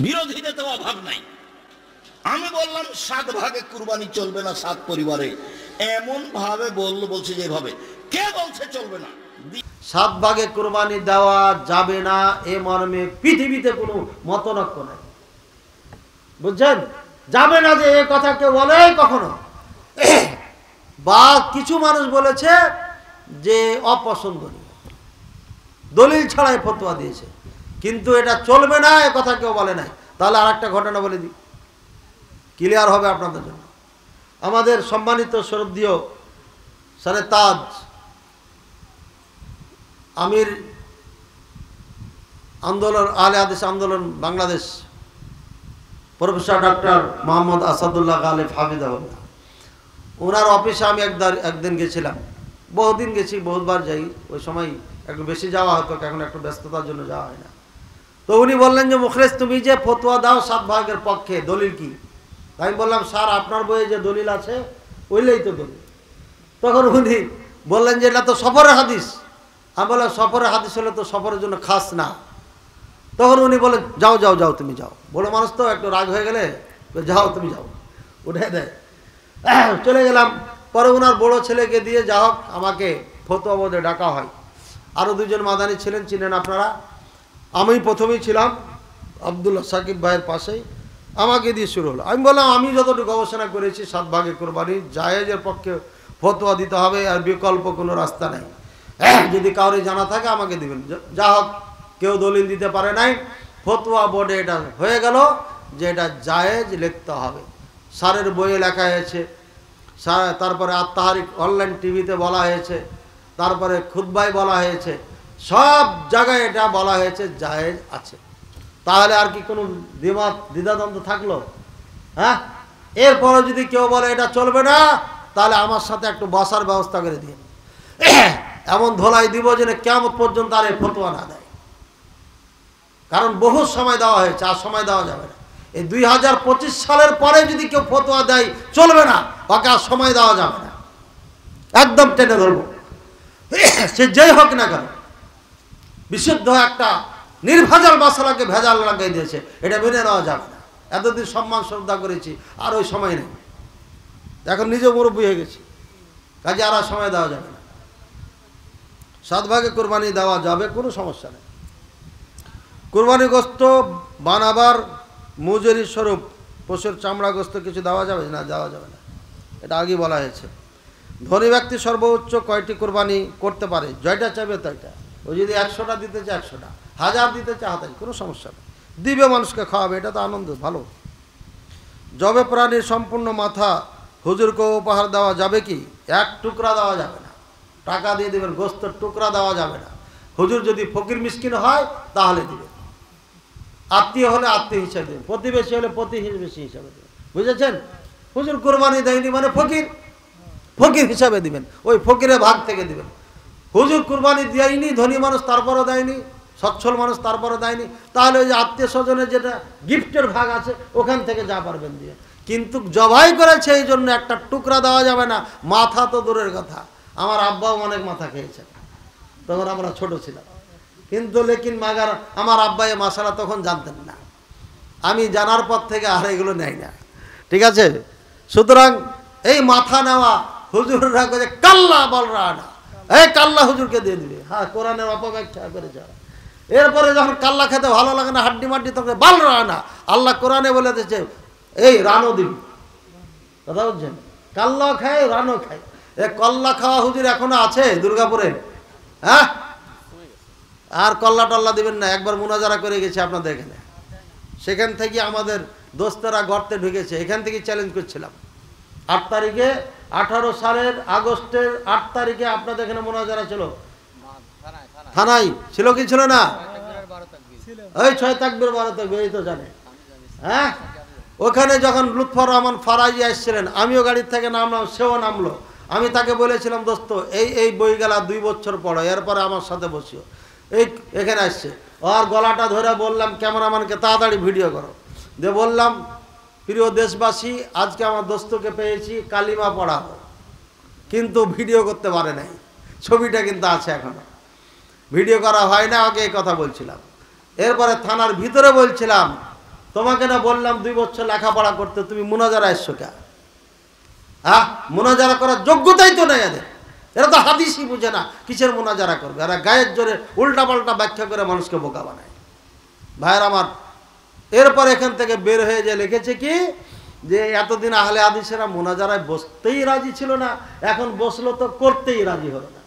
বিরোধীদের তো অভাব নাই। আমি বললাম 7 ভাগে কুরবানি চলবে না 7 পরিবারে, এমন ভাবে বলছে যেভাবে, কে বলছে চলবে না? 7 ভাগে কুরবানি দেওয়া যাবে না এ মর্মে পৃথিবীতে কোনো মতনৈক্য নাই, বুঝছেন? যাবে না যে এ কথা কেউ বলে কখনো। বা কিছু মানুষ বলেছে যে অপছন্দনীয়, দলিল ছাড়াই ফতোয়া দিয়েছে, কিন্তু এটা চলবে না এ কথা কেউ বলে নাই। তাহলে আর একটা ঘটনা বলে দিই, ক্লিয়ার হবে আপনাদের জন্য। আমাদের সম্মানিত শ্রদ্ধেয় সরে তাজ আমির আন্দোলন, আহলে হাদিস আন্দোলন বাংলাদেশ, প্রফেসর ডক্টর মোহাম্মদ আসাদুল্লাহ গালিব হাফিজাহুল্লাহ, ওনার অফিসে আমি একদিন গেছিলাম। বহুদিন গেছি, বহুবার যাই, ওই সময় একটু বেশি যাওয়া হতো, এখন একটু ব্যস্ততার জন্য যাওয়া হয় না। তো উনি বললেন যে মুখলেস তুমি যে ফতোয়া দাও 7 ভাগের পক্ষে, দলিল কি? আমি বললাম স্যার আপনার বইয়ে যে দলিল আছে ওইলেই তো দলিল। তখন উনি বললেন যে এটা তো সফরের হাদিস। আমি বললাম সফরের হাদিস হলে তো সফরের জন্য খাস না। তখন উনি বলেন যাও যাও যাও তুমি যাও। বলে মানুষ তো একটু রাগ হয়ে গেলে যাও তুমি যাও, উঠে দেয়। চলে গেলাম। পরে ওনার বড় ছেলেকে দিয়ে যা হোক আমাকে ফতোয়া বোর্ডে ডাকা হয়। আরও 2 জন মাদানি ছিলেন, চিনেন আপনারা। আমি প্রথমেই ছিলাম আবদুল্লাহ সাকিব ভাইয়ের পাশেই, আমাকে দিয়ে শুরু হলো। আমি বললাম আমি যতটুকু গবেষণা করেছি 7 ভাগে কোরবানি জায়েজের পক্ষে ফতোয়া দিতে হবে, আর বিকল্প কোনো রাস্তা নেই। যদি কাউরে জানা থাকে আমাকে দিবেন। যা হোক কেউ দলিল দিতে পারে নাই। ফতোয়া বোর্ডে এটা হয়ে গেল যে এটা জায়েজ লিখতে হবে। স্যারের বইয়ে লেখা হয়েছে, তারপরে আত্মাহারিক অনলাইন টিভিতে বলা হয়েছে, তারপরে খুতবায় বলা হয়েছে, সব জায়গায় এটা বলা হয়েছে জায়েজ আছে। তাহলে আর কি কোনো দ্বিধাদ্বন্দ্ব থাকলো? হ্যাঁ, এরপরে যদি কেউ বলে এটা চলবে না, তাহলে আমার সাথে একটু বসার ব্যবস্থা করে দিন। এমন ধোলাই দিব যেন কিয়ামত পর্যন্ত আর এই ফতোয়া না দেয়। কারণ বহু সময় দেওয়া হয়েছে, আর সময় দেওয়া যাবে না। এই 2025 সালের পরে যদি কেউ ফতোয়া দেয় চলবে না, ওকে আর সময় দেওয়া যাবে না, একদম টেনে ধরবো। সে যেই হোক না কেন, বিশুদ্ধ একটা নির্ভেজাল মশলাকে ভেজাল লাগিয়ে দিয়েছে, এটা মেনে নেওয়া যাবে না। এতদিন সম্মান শ্রদ্ধা করেছি, আর ওই সময় নেই। এখন নিজে মুরব্বী হয়ে গেছি, কাজে আর সময় দেওয়া যাবে না। 7 ভাগে কোরবানি দেওয়া যাবে, কোনো সমস্যা নেই। কোরবানি গোস্ত বানাবার মজুরি স্বরূপ পশুর চামড়া গোস্ত কিছু দেওয়া যাবে না? দেওয়া যাবে না, এটা আগে বলা হয়েছে। ধনী ব্যক্তি সর্বোচ্চ কয়টি কোরবানি করতে পারে? জয়টা চাইবে তাইটা। ও যদি 100টা দিতে চায় 100টা, 1000 দিতে চায় 1000, কোনো সমস্যা নেই। দিবে, মানুষকে খাওয়াবে, এটা তো আনন্দ, ভালো। জবে প্রাণীর সম্পূর্ণ মাথা হুজুরকে উপহার দেওয়া যাবে কি? 1 টুকরা দেওয়া যাবে না, টাকা দিয়ে দেবেন, গোস্তের টুকরা দেওয়া যাবে না। হুজুর যদি ফকির মিসকিন হয় তাহলে দিবে, আত্মীয় হলে আত্মীয় হিসাবে দেবেন, প্রতিবেশী হলে প্রতিবেশী হিসাবে দেবেন, বুঝেছেন? হুজুর কোরবানি দেয়নি মানে ফকির, ফকির হিসাবে দিবেন, ওই ফকিরের ভাগ থেকে দিবেন। হুজুর কুরবানি দেয়নি, ধনী মানুষ তারপরও দেয়নি, সচ্ছল মানুষ তারপরও দেয়নি, তাহলে ওই যে আত্মীয় স্বজনের যেটা গিফটের ভাগ আছে ওখান থেকে যা পারবেন দিয়ে। কিন্তু জবাই করেছে এই জন্য একটা টুকরা দেওয়া যাবে না। মাথা তো দূরের কথা, আমার আব্বাও অনেক মাথা খেয়েছে, তখন আমরা ছোট ছিলাম। কিন্তু লেকিন মাগার আমার আব্বা এ মশলা তখন জানতেন না, আমি জানার পর থেকে আর এগুলো নেই না, ঠিক আছে? সুতরাং এই মাথা নেওয়া হুজুররা করে কাল্লা বলরা না, এই কাল্লা হুজুরকে দিয়ে দিবে। হ্যাঁ, কোরআনের অপব্যাখ্যা করেছে। এরপরে যখন কাল্লা খেতে ভালো লাগে না, হাড্ডি মাড্ডি, তখন বালরা না। আল্লাহ কোরআনে বলে দিয়েছে এই রানও দিবি, কথা বলছেন? কাল্লা খায়, রানও খায়। এ কল্লা খাওয়া হুজুর এখনো আছে দুর্গাপুরে? হ্যাঁ, আর কল্লা টল্লা দিবেন না। একবার মুনাজারা করে গেছে আপনাদের এখানে, সেখান থেকে আমাদের দোস্তরা গর্তে ঢুকেছে, এখান থেকে চ্যালেঞ্জ করছিলাম। 8 তারিখে 18 সালের আগস্টের 8 তারিখে আপনাদের এখানে মুনাজারা ছিল, থানায় ছিল কি ছিল না? ওই 6 তাকবীর 12 তাকবীর, এই তো জানে। হ্যাঁ, ওখানে যখন লুৎফর রহমান ফারাজি আসছিলেন, আমিও গাড়ির থেকে নামলাম, সেও নামলো। আমি তাকে বলেছিলাম দোস্ত এই বই গেলা 2 বছর পড়ো, এরপরে আমার সাথে বসিও। এই এখানে আসছে, আর গলাটা ধরে বললাম ক্যামেরাম্যানকে তাড়াতাড়ি ভিডিও করো। দিয়ে বললাম প্রিয় দেশবাসী, আজকে আমার দোস্তকে পেয়েছি, কালিমা পড়াবো, কিন্তু ভিডিও করতে পারে নাই। ছবিটা কিন্তু আছে এখনো, ভিডিও করা হয় না। আগে এই কথা বলছিলাম। এরপরে থানার ভিতরে বলছিলাম তোমাকে না বললাম 2 বছর লেখাপড়া করতে, তুমি মুনাজারা এসছো কে? হ্যাঁ, মুনাজারা করার যোগ্যতাই তো নেই এদের। এরা তো হাদিসই বুঝে না, কিসের মুনাজারা করবে? এরা গায়ের জোরে উল্টাপাল্টা ব্যাখ্যা করে মানুষকে বোকা বানায়। ভাইয়ের আমার, এরপর এখান থেকে বের হয়ে যে লিখেছে কি, যে এতদিন আহলে হাদিসেরা মুনাজারায় বসতেই রাজি ছিল না, এখন বসলো তো করতেই রাজি হলো না।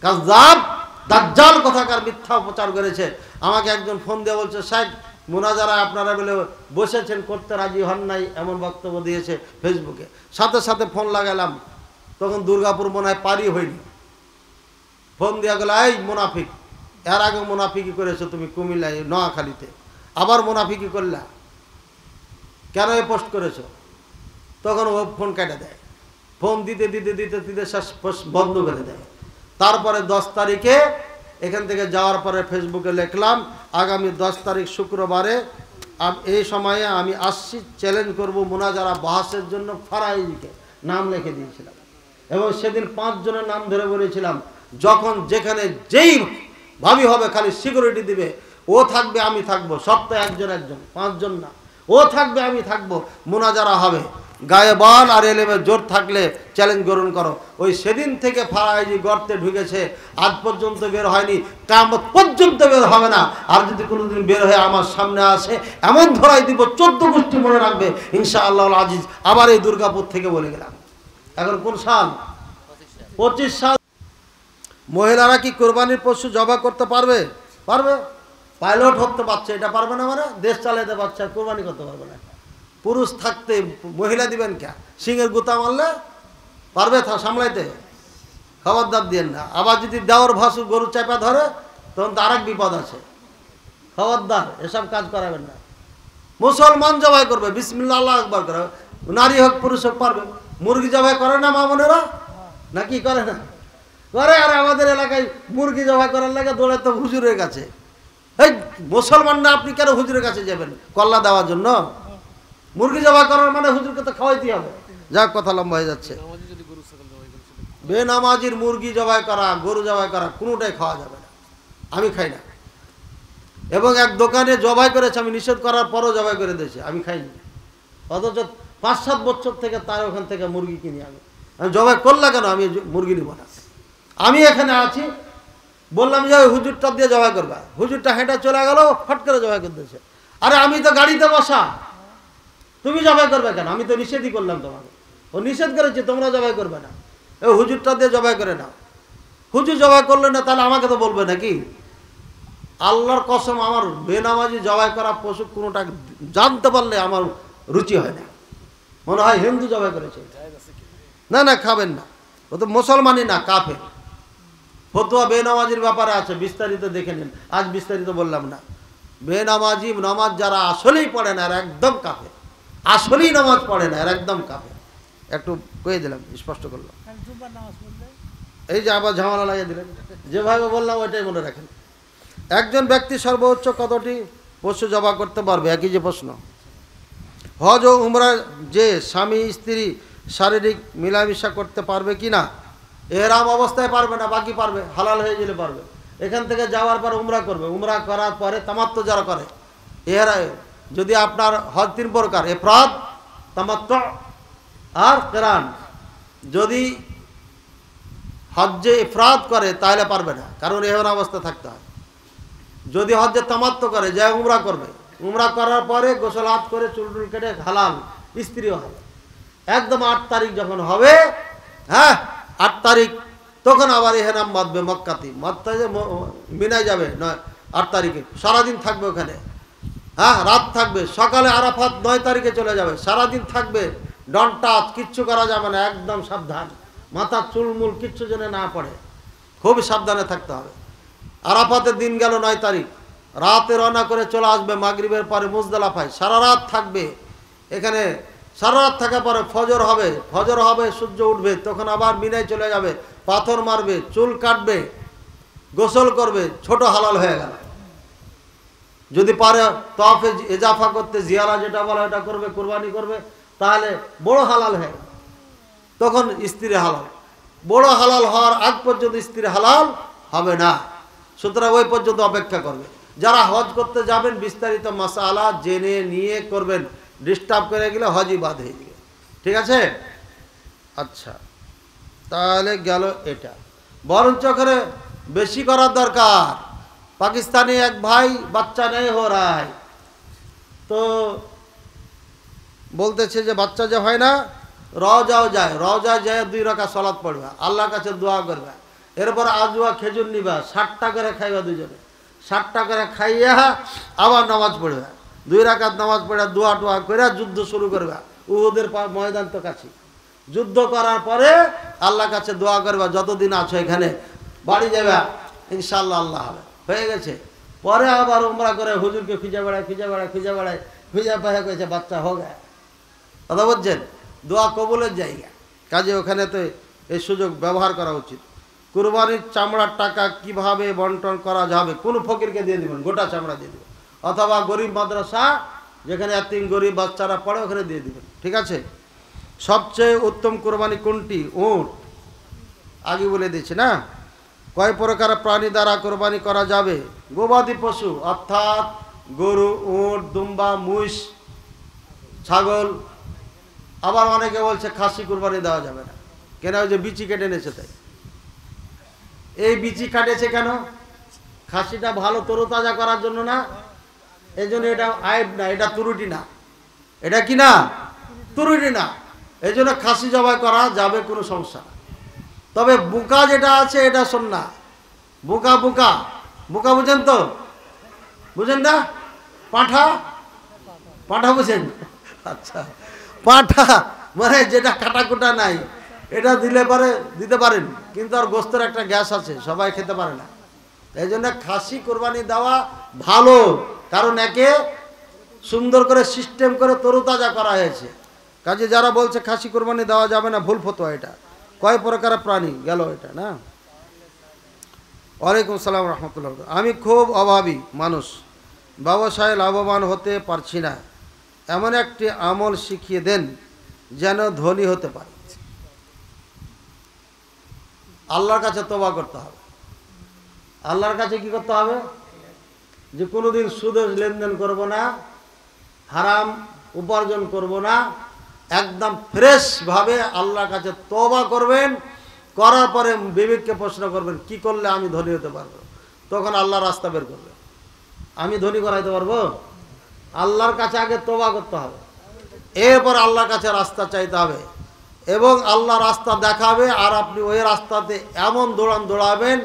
কাযযাব, দাজ্জাল কথাকার মিথ্যা প্রচার করেছে। আমাকে একজন ফোন দিয়ে বলছে, শাইখ মুনাজারা আপনারা বলে বসেছেন, করতে রাজি হন নাই, এমন বক্তব্য দিয়েছে ফেসবুকে। সাথে সাথে ফোন লাগালাম, তখন দুর্গাপুর মনে হয় পারি হয়নি, ফোন দিয়া গেল, এই মুনাফিক, এর আগে মুনাফিকি করেছো তুমি কুমিল্লায় নোয়াখালীতে, আবার মুনাফিকি করলা, কেন এ পোস্ট করেছো? তখন ও ফোন কেটে দেয়, ফোন দিতে দিতে দিতে দিতে শেষ বন্ধ করে দেয়। তারপরে 10 তারিখে এখান থেকে যাওয়ার পরে ফেসবুকে লিখলাম, আগামী 10 তারিখ শুক্রবারে এই সময়ে আমি আসছি, চ্যালেঞ্জ করব মুনাজারা বাহাসের জন্য ফারাইজিকে, নাম লিখে দিয়েছিলাম। এবং সেদিন 5 জনের নাম ধরে বলেছিলাম, যখন যেখানে যেই ভাবি হবে খালি সিকিউরিটি দিবে, ও থাকবে আমি থাকবো, সপ্তাহে একজন একজন, 5 জন না, ও থাকবে আমি থাকবো, মুনাজারা হবে, গায়ে বল আর এলেমে জোর থাকলে চ্যালেঞ্জ গ্রহণ করো। ওই সেদিন থেকে ফারাইজি গর্তে ঢুকেছে, আজ পর্যন্ত বের হয়নি, কিয়ামত পর্যন্ত বের হবে না। আর যদি কোনোদিন বের হয়ে আমার সামনে আসে, এমন ধরাই দিব 14 গোষ্ঠী মনে রাখবে ইনশাআল্লাহ আজিজ। আবার এই দুর্গাপুর থেকে বলে গেলাম। এখন কোন সাল? 25 সাল। মহিলারা কি কোরবানির পশু জবাই করতে পারবে? পারবে। পাইলট হতে পারছে, এটা পারবে না মানে? দেশ চালাতে পারছে, কোরবানি করতে পারবে না। পুরুষ থাকতে মহিলা দিবেন কে? সিংহের গুতা মারলে পারবে সামলাইতে? খবরদার দিয়েন না। আবার যদি দেওয়ার ভাসু গরু চাপা ধরে, তখন তো আরেক বিপদ আছে। খবরদার, এসব কাজ করাবেন না। মুসলমান জবাই করবে, বিসমিল্লাহ আল্লাহু আকবার করে, নারী হোক পুরুষ হোক পারবে। মুরগি জবাই করে না মা বোনেরা? নাকি করে না? করে। আর আমাদের এলাকায় মুরগি জবাই করার লাগে দৌড়ে তো হুজুরের কাছে। এই মুসলমান না, আপনি কেন হুজুরের কাছে যাবেন কল্লা দেওয়ার জন্য? মুরগি জবাই করার মানে হুজুরকে তো খাওয়াইতে হবে। যাক, কথা লম্বা হয়ে যাচ্ছে। বেনামাজির মুরগি জবাই করা, গরু জবাই করা কোনোটাই খাওয়া যাবে না, আমি খাই না। এবং এক দোকানে জবাই করেছে, আমি নিষেধ করার পরও জবাই করে দিয়েছে, আমি খাইনি। অথচ 5-7 বছর থেকে তার ওখান থেকে মুরগি কিনি। আমি জবাই করলা কেন? আমি মুরগি নিব না। আমি এখানে আছি, বললাম যে ওই হুজুরটা দিয়ে জবাই করবা, হুজুরটা হেঁটে চলে গেল, ফট করে জবাই করে দিয়েছে। আরে আমি তো গাড়িতে বসা, তুমি জবাই করবে কেন? আমি তো নিষেধই করলাম তোমাকে, ও নিষেধ করেছে তোমরা জবাই করবে না, ওই হুজুরটা দিয়ে জবাই করে নাও। হুজুর জবাই করলে না, তাহলে আমাকে তো বলবে নাকি? আল্লাহর কসম, আমার বেনামাজি জবাই করা পশু কোনোটা জানতে পারলে আমার রুচি হয় না। মনে হয় হিন্দু জবাই করেছে। না না, খাবেন না, ও তো মুসলমানই না, কাফের। ফতোয়া বেনামাজির ব্যাপারে আছে, বিস্তারিত দেখে নিন, আজ বিস্তারিত বললাম না। বেনামাজি নামাজ যারা আসলেই পড়ে না, এরা একদম কাফের। আসলেই নামাজ পড়ে না, এরা একদম কাফের। একটু কয়ে দিলাম, স্পষ্ট করলাম। এই যে আবার ঝামেলা লাগিয়ে দিলেন। যেভাবে বললাম ওইটাই মনে রাখেন। একজন ব্যক্তি সর্বোচ্চ কতটি পশু জবাই করতে পারবে? একই যে প্রশ্ন। হজ ও উমরা যে স্বামী স্ত্রী শারীরিক মিলামিশা করতে পারবে কি না? এহরাম অবস্থায় পারবে না, বাকি পারবে, হালাল হয়ে গেলে পারবে। এখান থেকে যাওয়ার পর উমরা করবে, উমরা করার পরে তামাত্তু যারা করে, এরা যদি আপনার হজ 3 প্রকার, ইফরাদ, তামাত্তু আর কিরান। যদি হজ্জে ইফরাদ করে তাহলে পারবে না, কারণ এহরাম অবস্থায় থাকতে হয়। যদি হজ্জে তামাত্তু করে, যা উমরা করবে, উমরা করার পরে গোসল হাত করে চুল টুল কেটে হালাল, স্ত্রীও হবে। একদম 8 তারিখ যখন হবে, হ্যাঁ 8 তারিখ, তখন আবার এহরাম বাঁধবে মক্কাতে, মক্কাতে মিনায় যাবে 8 তারিখে, সারাদিন থাকবে ওখানে। হ্যাঁ, রাত থাকবে, সকালে আরাফাত 9 তারিখে চলে যাবে, সারাদিন থাকবে, ডন টাচ কিচ্ছু করা যাবে না, একদম সাবধান, মাথার চুলমুল কিচ্ছু যেন না পড়ে, খুব সাবধানে থাকতে হবে। আরাফাতের দিন গেল 9 তারিখ, রাতে রওনা করে চলে আসবে মাগরিবের পরে মুজদালিফায়, সারা রাত থাকবে এখানে। সারা রাত থাকার পরে ফজর হবে, ফজর হবে, সূর্য উঠবে, তখন আবার মিনায় চলে যাবে, পাথর মারবে, চুল কাটবে, গোসল করবে, ছোট হালাল হয়ে গেল। যদি পারে তওয়াফে ইজাফা করতে, জিয়ারা যেটা বলে এটা করবে, কুরবানি করবে, তাহলে বড় হালাল হয়ে গেল, তখন স্ত্রী হালাল। বড় হালাল হওয়ার আগ পর্যন্ত স্ত্রী হালাল হবে না, সুতরাং ওই পর্যন্ত অপেক্ষা করবে। যারা হজ করতে যাবেন বিস্তারিত মাসালা জেনে নিয়ে করবেন, ডিস্টার্ব করে গেলে হজই বাদ হয়ে যাবে। ঠিক আছে? আচ্ছা, তাহলে গেল এটা। বরঞ্চ করে বেশি করার দরকার। পাকিস্তানি এক ভাই বাচ্চা নেই হো রা হ্যায়, তো বলতেছে যে বাচ্চা যে হয় না, রওজাও যায়, রওজায় যায় 2 রাকাত সালাত পড়বে, আল্লাহর কাছে দোয়া করবে, এরপর আজওয়া খেজুর নিবা, 60টা করে খাইবা দুজনে, 60টা করে খাইয়া আবার নামাজ পড়বে, 2 রাকাত নামাজ পড়ে দোয়া টোয়া করে যুদ্ধ শুরু করবে। উহুদের ময়দান তো কাছে, যুদ্ধ করার পরে আল্লাহর কাছে দোয়া করবে, যতদিন আছো এখানে বাড়ি যাবে ইনশাআল্লাহ আল্লাহ হবে, হয়ে গেছে। পরে আবার উমরা করে হুজুরকে খুঁজে বেড়ায় খুঁজে পায়া করেছে বাচ্চা হোক। কথা বলছেন? দোয়া কবুলের জায়গা, কাজে ওখানে তো এই সুযোগ ব্যবহার করা উচিত। কুরবানির চামড়ার টাকা কিভাবে বন্টন করা যাবে? কোন ফকিরকে দিয়ে দিবেন, গোটা চামড়া দিয়ে দিবেন, অথবা গরিব মাদ্রাসা যেখানে এতিম গরিব বাচ্চারা পড়ে ওখানে দিয়ে দিবেন। ঠিক আছে? সবচেয়ে উত্তম কুরবানি কোনটি? উট, আগে বলে দিয়েছি না। কয় প্রকার প্রাণী দ্বারা কোরবানি করা যাবে? গবাদি পশু অর্থাৎ গরু, উট, দুম্বা, মুষ, ছাগল। আবার অনেকে বলছে খাসি কুরবানি দেওয়া যাবে না, কেন? ওই যে বিচি কেটে এনেছে তাই। এই বিচি কাটেছে কেন? খাসিটা ভালো তরুতাজা করার জন্য না, এই জন্য এটা আইব না, এটা তুরুটি না, এটা কি না, তুরুটি না, এই জন্য খাসি জবাই করা যাবে, কোনো সমস্যা না। তবে বুকা যেটা আছে এটা শোন না, বুকা বুকা বুকা বুঝেন তো? বুঝেন না? পাঁঠা, পাঁঠা বুঝেন? আচ্ছা, পাঁঠা মানে যেটা কাটাকুটা নাই, এটা দিলে পারে দিতে পারেন, কিন্তু আর গোস্তের একটা গ্যাস আছে, সবাই খেতে পারে না। এই জন্য খাসি কোরবানি দেওয়া ভালো, কারণ একে সুন্দর করে সিস্টেম করে তরুতাজা করা হয়েছে। কাজে যারা বলছে খাসি কোরবানি দেওয়া যাবে না, ভুল ফতোয়া এটা। কয় প্রকার প্রাণী গেল এটা না। ওয়ালাইকুম সালাম রহমতুল্লাহ। আমি খুব অভাবী মানুষ, ব্যবসায় লাভবান হতে পারছি না, এমন একটি আমল শিখিয়ে দেন যেন ধনী হতে পারে। আল্লাহর কাছে তওবা করতে হবে। আল্লাহর কাছে কি করতে হবে? যে কোনোদিন সুদের লেনদেন করব না, হারাম উপার্জন করব না, একদম ফ্রেশ ভাবে আল্লাহর কাছে তওবা করবেন। করার পরে বিবেককে প্রশ্ন করবেন কি করলে আমি ধনী হতে পারবো। তখন আল্লাহ রাস্তা বের করবে। আমি ধনী করাইতে পারবো? আল্লাহর কাছে আগে তওবা করতে হবে, এরপর আল্লাহর কাছে রাস্তা চাইতে হবে, এবং আল্লাহ রাস্তা দেখাবে, আর আপনি ওই রাস্তাতে এমন দৌড়াবেন,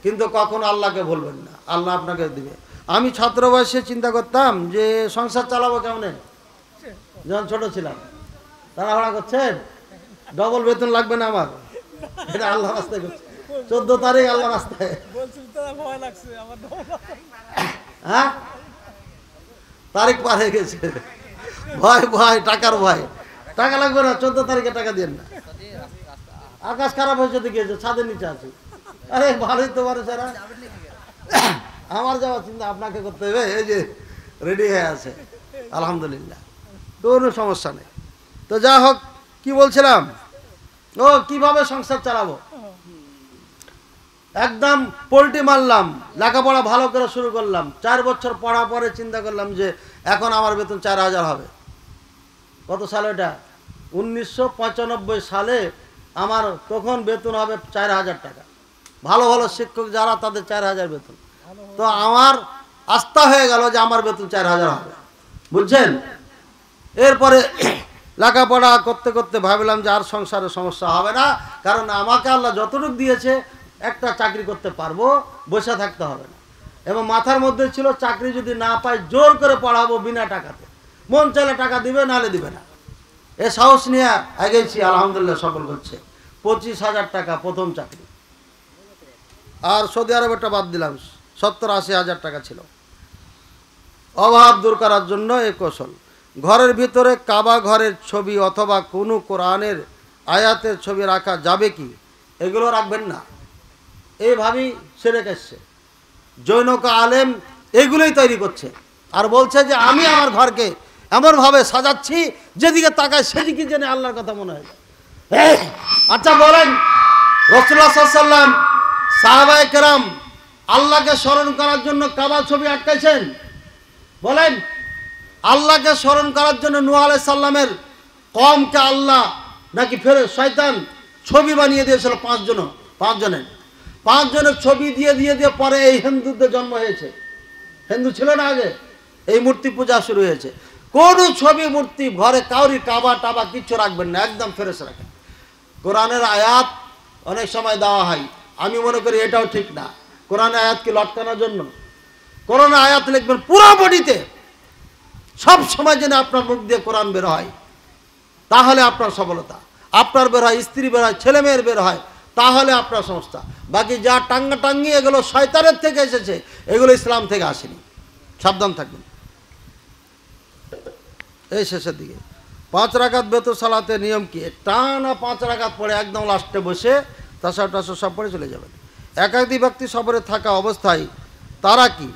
কিন্তু কখনো আল্লাহকে বলবেন না, আল্লাহ আপনাকে দিবে। আমি ছাত্র বয়সে চিন্তা করতাম যে সংসার চালাবো কেমনে, যখন ছোট ছিলাম। তাড়াহুড়া করছেন, ডবল বেতন লাগবে না আমার, এটা আল্লাহ রাস্তায় করছে। 14 তারিখ আল্লাহ রাস্তায়, হ্যাঁ তারিখ পার হয়ে গেছে, ভয় ভয়, টাকার ভয়। টাকা লাগবে না, 14 তারিখে টাকা দেন না। আকাশ খারাপ হয়েছে দেখিয়েছে, ছাদের নিচে আছে। আরে ভালোই তো পারে সারা, আমার যাওয়ার চিন্তা আপনাকে করতে হবে। এই যে রেডি হয়ে আছে আলহামদুলিল্লাহ, কোনো সমস্যা নেই। তো যা হোক, কি বলছিলাম, ও কিভাবে সংসার চালাবো। একদম পোল্টি মারলাম, লেখাপড়া ভালো করে শুরু করলাম, 4 বছর পড়া পরে চিন্তা করলাম যে এখন আমার বেতন 4000 হবে। কত সালে এটা? 1995 সালে আমার তখন বেতন হবে 4000 টাকা। ভালো ভালো শিক্ষক যারা, তাদের 4000 বেতন। তো আমার আস্থা হয়ে গেল যে আমার বেতন 4000 হবে, বুঝছেন। এরপরে লেখাপড়া করতে করতে ভাবলাম যে আর সংসারে সমস্যা হবে না, কারণ আমাকে আল্লাহ যতটুকু দিয়েছে একটা চাকরি করতে পারবো, বসে থাকতে হবে না। এবং মাথার মধ্যে ছিল চাকরি যদি না পাই জোর করে পড়াবো বিনা টাকাতে, মন চাইলে টাকা দিবে, নাহলে দিবে না। এ সাহস নিয়ে আগেছি, আলহামদুলিল্লাহ সফল করছে। 25,000 টাকা প্রথম চাকরি। আর সৌদি আরবেরটা বাদ দিলাম, 70-80 হাজার টাকা ছিল। অভাব দূর করার জন্য এই কৌশল। ঘরের ভিতরে কাবা ঘরের ছবি অথবা কোনো কোরআনের আয়াতের ছবি রাখা যাবে কি? এগুলো রাখবেন না, এইভাবেই সেরে গেছে। জৈনক আলেম এগুলোই তৈরি করছে, আর বলছে যে আমি আমার ঘরকে এমনভাবে সাজাচ্ছি যেদিকে তাকায় সেদিকে যেন আল্লাহর কথা মনে হয়। আচ্ছা বলেন, রাসূলুল্লাহ সাল্লাল্লাহু আলাইহি ওয়াসাল্লাম, সাহাবায়ে কেরাম আল্লাহকে স্মরণ করার জন্য কাবা ছবি আটকাইছেন? বলেন। আল্লাহকে স্মরণ করার জন্য নূহ আলাইহিস সালামের কওমকে আল্লাহ নাকি ফেরে শয়তান ছবি বানিয়ে দিয়েছিল পাঁচজনের ছবি দিয়ে পরে এই হিন্দুদের জন্ম হয়েছে। হিন্দু ছিল না আগে, এই মূর্তি পূজা শুরু হয়েছে। কোন ছবি মূর্তি ঘরে কাউরি কাবা টাবা কিচ্ছু রাখবেন না, একদম ফেরেস রাখেন। কোরআনের আয়াত অনেক সময় দেওয়া হয়, আমি মনে করি এটাও ঠিক না। কোরআনের আয়াত কি লটকানোর জন্য? কোরআনের আয়াত লিখবেন পুরো বডিতে, সব সময় যেন আপনার মুখ দিয়ে কোরআন বের হয়, তাহলে আপনার সফলতা। আপনার বের হয়, স্ত্রী বের হয়, ছেলে মেয়ের বের হয়, তাহলে আপনার সংস্থা। বাকি যা টাঙ্গি এগুলো শয়তানের থেকে এসেছে, এগুলো ইসলাম থেকে আসেনি। সাবধান থাকবেন। এই শেষের দিকে 5 রাকাত বেতর সালাতে নিয়ম কি? টানা 5 রাকাত পড়ে একদম লাস্টে বসে তাশাহুদ সব পড়ে চলে যাবেন। একাকী ব্যক্তি সফরে থাকা অবস্থায় তারা কি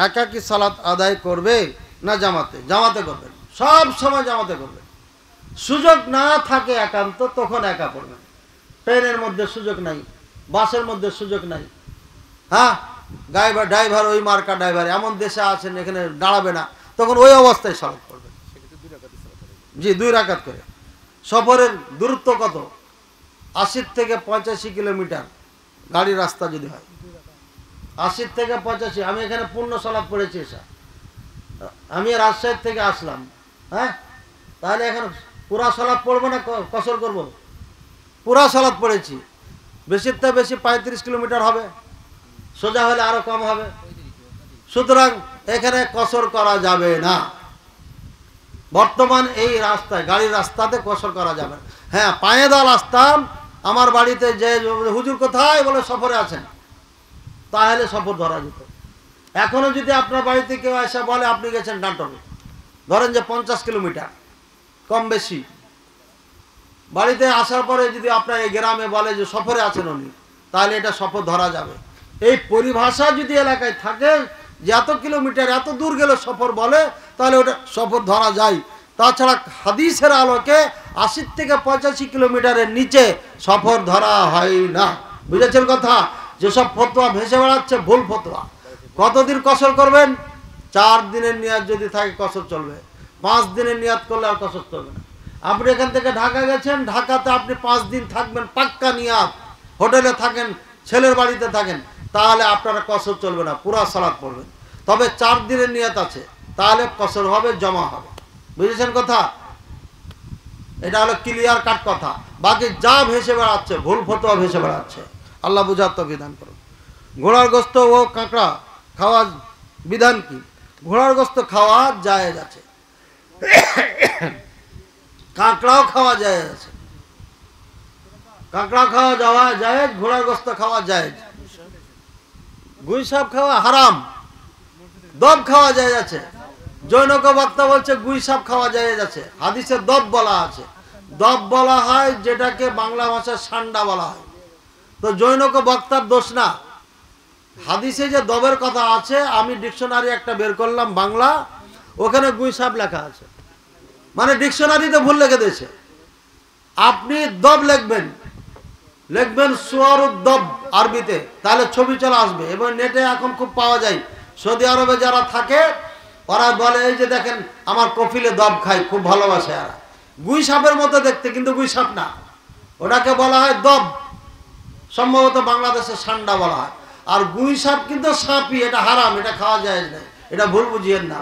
একাকী সালাত আদায় করবে না জামাতে? জামাতে করবেন, সব সময় জামাতে করবেন। সুযোগ না থাকে একান্ত, তখন একা পড়বেন। ট্রেনের মধ্যে সুযোগ নাই, বাসের মধ্যে সুযোগ নাই, হ্যাঁ ড্রাইভার ওই মার্কা ড্রাইভার, এমন দেশে আছেন এখানে দাঁড়াবে না, তখন ওই অবস্থায় সালাত পড়বেন। জি, 2 রাকাত করে। সফরের দূরত্ব কত? 80 থেকে 85 কিলোমিটার গাড়ির রাস্তা যদি হয়, 80 থেকে 85। আমি এখানে পূর্ণ সালাত পড়েছি এসা, আমি রাজশাহী থেকে আসলাম, হ্যাঁ, তাহলে এখন পুরা সালাত পড়বো না কসর করব? পুরা সালাত পড়েছি। বেশির থেকে বেশি 35 কিলোমিটার হবে, সোজা হলে আরো কম হবে। সুতরাং এখানে কসর করা যাবে না। বর্তমান এই রাস্তায়, গাড়ির রাস্তাতে কসর করা যাবে না। হ্যাঁ, পায়ে দল আসতাম, আমার বাড়িতে যে হুজুর কোথায় বলে সফরে আছেন, তাহলে সফর ধরা যেত। এখনো যদি আপনার বাড়িতে কেউ এসে বলে আপনি গেছেন নাটোরে, ধরেন যে 50 কিলোমিটার কম বেশি, বাড়িতে আসার পরে যদি আপনার এই গ্রামে বলে যে সফরে আছেন উনি, তাহলে এটা সফর ধরা যাবে। এই পরিভাষা যদি এলাকায় থাকে যে এত কিলোমিটার এত দূর গেলে সফর বলে, তাহলে ওটা সফর ধরা যায়। তাছাড়া হাদিসের আলোকে 80 থেকে 85 কিলোমিটারের নিচে সফর ধরা হয় না। বুঝেছেন কথা? যেসব ফতোয়া ভেসে বেড়াচ্ছে ভুল ফতোয়া। কতদিন কসর করবেন? 4 দিনের নিয়াত যদি থাকে কসর চলবে, 5 দিনের নিয়াত করলে আর কসর চলবে না। আপনি এখান থেকে ঢাকা গেছেন, ঢাকাতে আপনি 5 দিন থাকবেন, পাক্কা নিয়াত, হোটেলে থাকেন, ছেলের বাড়িতে থাকেন, তাহলে আপনারা কসর চলবে না, পুরা সালাত পড়বেন। তবে 4 দিনের নিয়াত আছে, তাহলে কসর হবে, জমা হবে। বুঝেছেন কথা? এটা হলো ক্লিয়ার কাট কথা। বাকি যা ভেসে বেড়াচ্ছে ভুল ফতোয়া ভেসে বেড়াচ্ছে, আল্লাহ বুঝার তো বিধান করুন। ঘোড়ার গোস্ত ও কাঁকড়া খাওয়া বিধান কি? ঘোড়ার গোস্ত খাওয়া জায়েজ আছে, কাঁকড়াও খাওয়া জায়েজ আছে। কাঁকড়া খাওয়া যাওয়া জায়েজ, ঘোড়ার গোস্ত খাওয়া জায়েজ। গুই সাপ খাওয়া হারাম, দব খাওয়া জায়েজ আছে। জৈনক বক্তা বলছে গুই সাপ খাওয়া জায়েজ আছে। হাদিসে দব বলা আছে। দব বলা হয় যেটাকে বাংলা ভাষায় সান্ডা বলা হয়। তো জৈনক বক্তার দোষ না। হাদিসে যে দবের কথা আছে, আমি ডিকশনারি একটা বের করলাম বাংলা, ওখানে গুই সাপ লেখা আছে, মানে ডিকশনারিতে ভুল লিখে দিয়েছে। আপনি দব লিখবেন সুয়ারুদ্দব আরবিতে, তাহলে ছবি চলে আসবে। এবং নেটে এখন খুব পাওয়া যায়। সৌদি আরবে যারা থাকে ওরা বলে এই যে দেখেন আমার কফিলে দব খাই, খুব ভালোবাসে এরা। গুই সাপের মতো দেখতে, কিন্তু গুই সাপ না, ওটাকে বলা হয় দব। সম্ভবত বাংলাদেশে সান্ডা বলা হয়। আর গুই সাপ কিন্তু সাপই, এটা হারাম, এটা খাওয়া যায় না, এটা ভুল বুঝিয়েন না।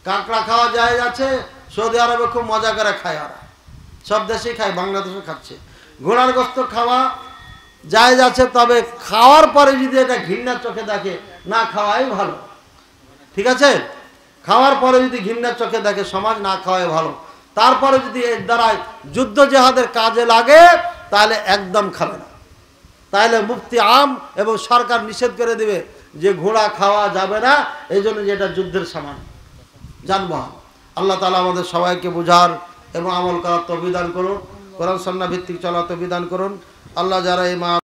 কাঁকড়া খাওয়া যায় আছে, সৌদি আরবে খুব মজা করে খায় ওরা, সব দেশেই খায়, বাংলাদেশে খাচ্ছে। ঘোড়ার গোস্ত খাওয়া জায়েজ আছে, তবে খাওয়ার পরে যদি এটা ঘৃণার চোখে দেখে, না খাওয়াই ভালো। ঠিক আছে? খাওয়ার পরে যদি ঘৃণার চোখে দেখে সমাজ, না খাওয়াই ভালো। তারপরে যদি এর দ্বারাই যুদ্ধ জেহাদের কাজে লাগে, তাহলে একদম খাবে না। তাহলে মুফতি আম এবং সরকার নিষেধ করে দিবে যে ঘোড়া খাওয়া যাবে না, এই জন্য যে এটা যুদ্ধের সামান, যানবাহন। আল্লাহ তাআলা আমাদের সবাইকে বুঝার এবং আমল করার তৌফিক দান করুন। কোরআন সুন্নাহ ভিত্তিক চলার তৌফিক দান করুন। আল্লাহ যারা এই